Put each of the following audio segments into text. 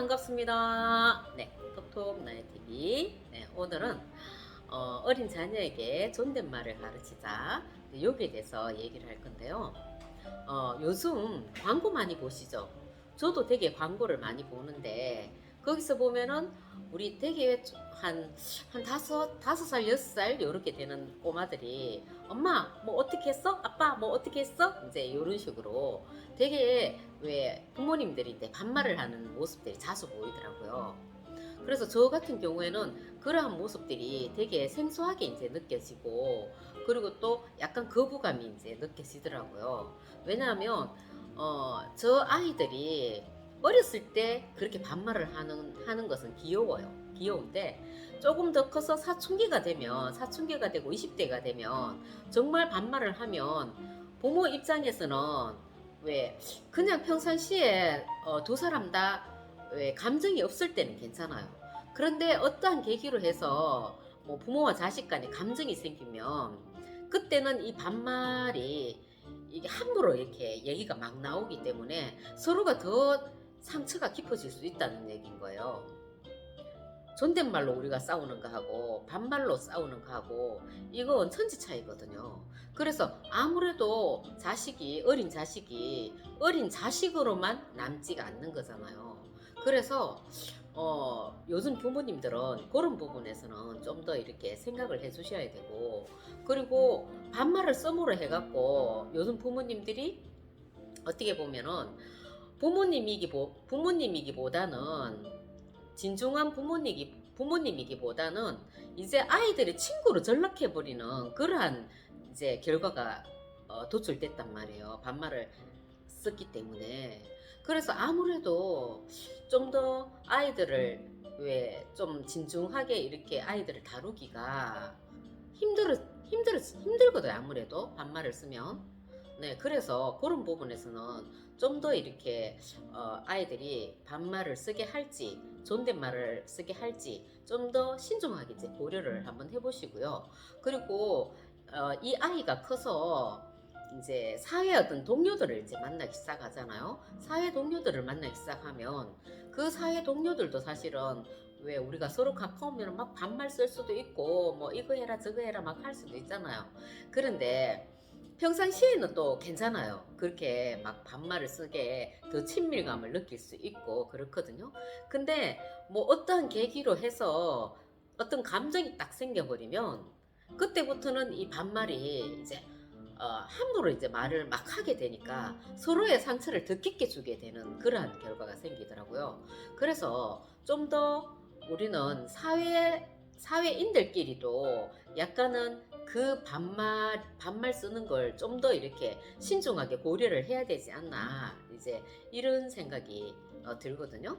반갑습니다. 네, 톡톡 나의 TV. 네, 오늘은 어린 자녀에게 존댓말을 가르치자. 네, 여기에 대해서 얘기를 할 건데요. 요즘 광고 많이 보시죠? 저도 되게 광고를 많이 보는데 거기서 보면은 우리 되게 한 다섯 살, 여섯 살 요렇게 되는 꼬마들이 엄마 뭐 어떻게 했어? 아빠 뭐 어떻게 했어? 이제 요런 식으로 되게 왜 부모님들인데 반말을 하는 모습들이 자주 보이더라고요. 그래서 저 같은 경우에는 그러한 모습들이 되게 생소하게 이제 느껴지고 그리고 또 약간 거부감이 이제 느껴지더라고요. 왜냐하면 저 아이들이 어렸을 때 그렇게 반말을 하는 것은 귀여워요. 귀여운데 조금 더 커서 사춘기가 되고 20대가 되면 정말 반말을 하면 부모 입장에서는 왜 그냥 평상시에 두 사람 다 왜 감정이 없을 때는 괜찮아요. 그런데 어떠한 계기로 해서 뭐 부모와 자식 간에 감정이 생기면 그때는 이 반말이 이게 함부로 이렇게 얘기가 막 나오기 때문에 서로가 더 상처가 깊어질 수 있다는 얘기인 거예요. 존댓말로 우리가 싸우는 거하고 반말로 싸우는 거하고 이건 천지 차이거든요. 그래서 아무래도 어린 자식으로만 남지가 않는 거잖아요. 그래서 요즘 부모님들은 그런 부분에서는 좀 더 이렇게 생각을 해 주셔야 되고 그리고 반말을 썸으로 해갖고 요즘 부모님들이 어떻게 보면은 부모님이기보다는 진중한 부모님이기보다는 이제 아이들의 친구로 전락해버리는 그러한 이제 결과가 도출됐단 말이에요. 반말을 썼기 때문에. 그래서 아무래도 좀 더 아이들을 왜 좀 진중하게 이렇게 아이들을 다루기가 힘들거든요. 아무래도 반말을 쓰면. 네, 그래서 그런 부분에서는 좀 더 이렇게 아이들이 반말을 쓰게 할지 존댓말을 쓰게 할지 좀 더 신중하게 이제 고려를 한번 해보시고요. 그리고 이 아이가 커서 이제 사회 어떤 동료들을 이제 만나기 시작하잖아요. 사회 동료들을 만나기 시작하면 그 사회 동료들도 사실은 왜 우리가 서로 가까우면 막 반말 쓸 수도 있고 뭐 이거 해라 저거 해라 막 할 수도 있잖아요. 그런데 평상시에는 또 괜찮아요. 그렇게 막 반말을 쓰게 더 친밀감을 느낄 수 있고 그렇거든요. 근데 뭐 어떠한 계기로 해서 어떤 감정이 딱 생겨버리면 그때부터는 이 반말이 이제 함부로 이제 말을 막 하게 되니까 서로의 상처를 더 깊게 주게 되는 그러한 결과가 생기더라고요. 그래서 좀 더 우리는 사회인들끼리도 약간은 그 반말 쓰는 걸 좀 더 이렇게 신중하게 고려를 해야 되지 않나 이제 이런 생각이 들거든요.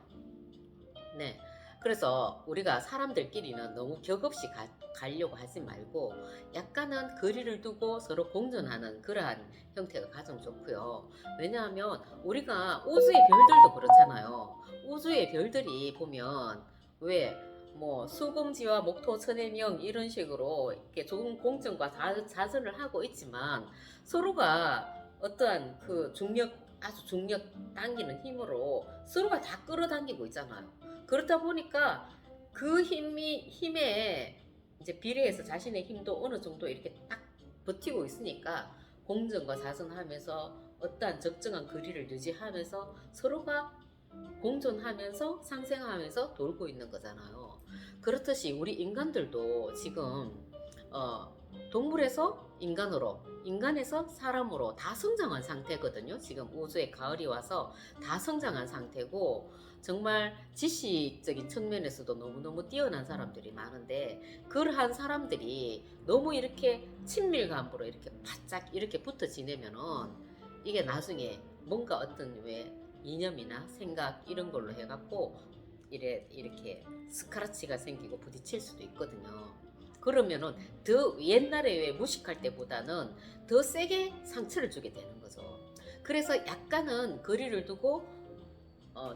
네. 그래서 우리가 사람들끼리는 너무 격없이 가려고 하지 말고 약간은 거리를 두고 서로 공존하는 그러한 형태가 가장 좋고요. 왜냐하면 우리가 우주의 별들도 그렇잖아요. 우주의 별들이 보면 왜 뭐 수금지와 목토 천해명 이런 식으로 이렇게 좋은 공정과 자전을 하고 있지만 서로가 어떠한 그 아주 중력 당기는 힘으로 서로가 다 끌어당기고 있잖아요. 그렇다 보니까 그 힘에 이제 비례해서 자신의 힘도 어느 정도 이렇게 딱 버티고 있으니까 공정과 자선하면서 어떠한 적정한 거리를 유지하면서 서로가 공존하면서 상생하면서 돌고 있는 거잖아요. 그렇듯이 우리 인간들도 지금 동물에서 인간으로, 인간에서 사람으로 다 성장한 상태거든요. 지금 우주에 가을이 와서 다 성장한 상태고 정말 지식적인 측면에서도 너무너무 뛰어난 사람들이 많은데 그러한 사람들이 너무 이렇게 친밀감으로 이렇게 바짝 이렇게 붙어 지내면은 이게 나중에 뭔가 어떤 왜 이념이나 생각 이런 걸로 해갖고 이렇게 스크래치가 생기고 부딪힐 수도 있거든요. 그러면은 더 옛날에 왜 무식할 때보다는 더 세게 상처를 주게 되는 거죠. 그래서 약간은 거리를 두고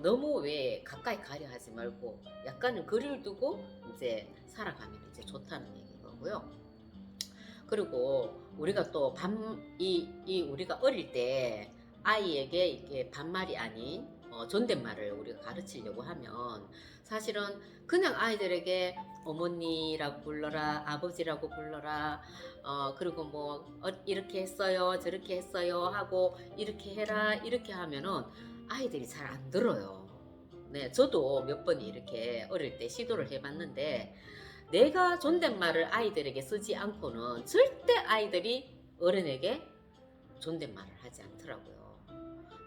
너무 왜 가까이 가려 하지 말고 약간은 거리를 두고 이제 살아가면 이제 좋다는 얘기인 거고요. 그리고 우리가 또 우리가 어릴 때 아이에게 이게 반말이 아닌 존댓말을 우리가 가르치려고 하면 사실은 그냥 아이들에게 어머니라고 불러라, 아버지라고 불러라, 그리고 뭐 이렇게 했어요, 저렇게 했어요 하고 이렇게 해라 이렇게 하면은 아이들이 잘 안 들어요. 네, 저도 몇 번 이렇게 어릴 때 시도를 해봤는데 내가 존댓말을 아이들에게 쓰지 않고는 절대 아이들이 어른에게 존댓말을 하지 않더라고요.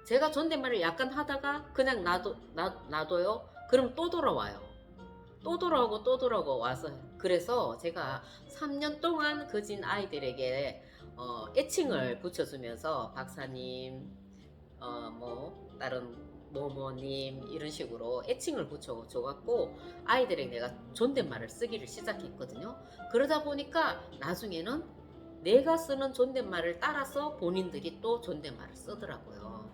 제가 존댓말을 약간 하다가 그냥 놔둬요. 그럼 또 돌아와요. 또 돌아오고 또 돌아오고 와서 그래서 제가 3년 동안 그진 아이들에게 애칭을 붙여주면서 박사님, 뭐 다른 모모님 이런 식으로 애칭을 붙여줘갖고 아이들에게 내가 존댓말을 쓰기를 시작했거든요. 그러다 보니까 나중에는 내가 쓰는 존댓말을 따라서 본인들이 또 존댓말을 쓰더라고요.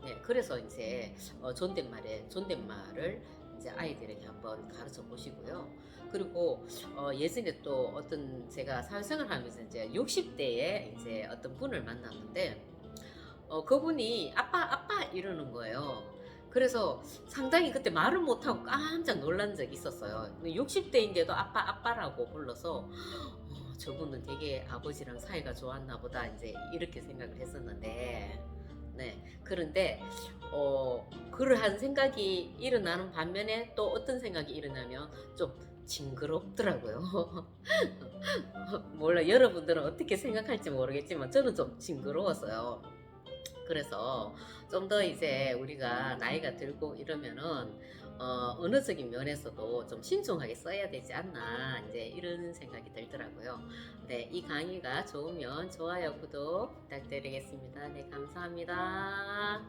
네, 그래서 이제 존댓말을 이제 아이들에게 한번 가르쳐 보시고요. 그리고 예전에 또 어떤 제가 사회생활 하면서 이제 60대에 이제 어떤 분을 만났는데 그분이 아빠 이러는 거예요. 그래서 상당히 그때 말을 못하고 깜짝 놀란 적이 있었어요. 60대인데도 아빠라고 불러서 저분은 되게 아버지랑 사이가 좋았나 보다 이제 이렇게 생각을 했었는데 네, 그런데 그러한 생각이 일어나는 반면에 또 어떤 생각이 일어나면 좀 징그럽더라고요. 몰라 여러분들은 어떻게 생각할지 모르겠지만 저는 좀 징그러웠어요. 그래서 좀 더 이제 우리가 나이가 들고 이러면은 언어적인 면에서도 좀 신중하게 써야 되지 않나 이제 이런 생각이 들더라고요. 네, 이 강의가 좋으면 좋아요, 구독 부탁드리겠습니다. 네, 감사합니다.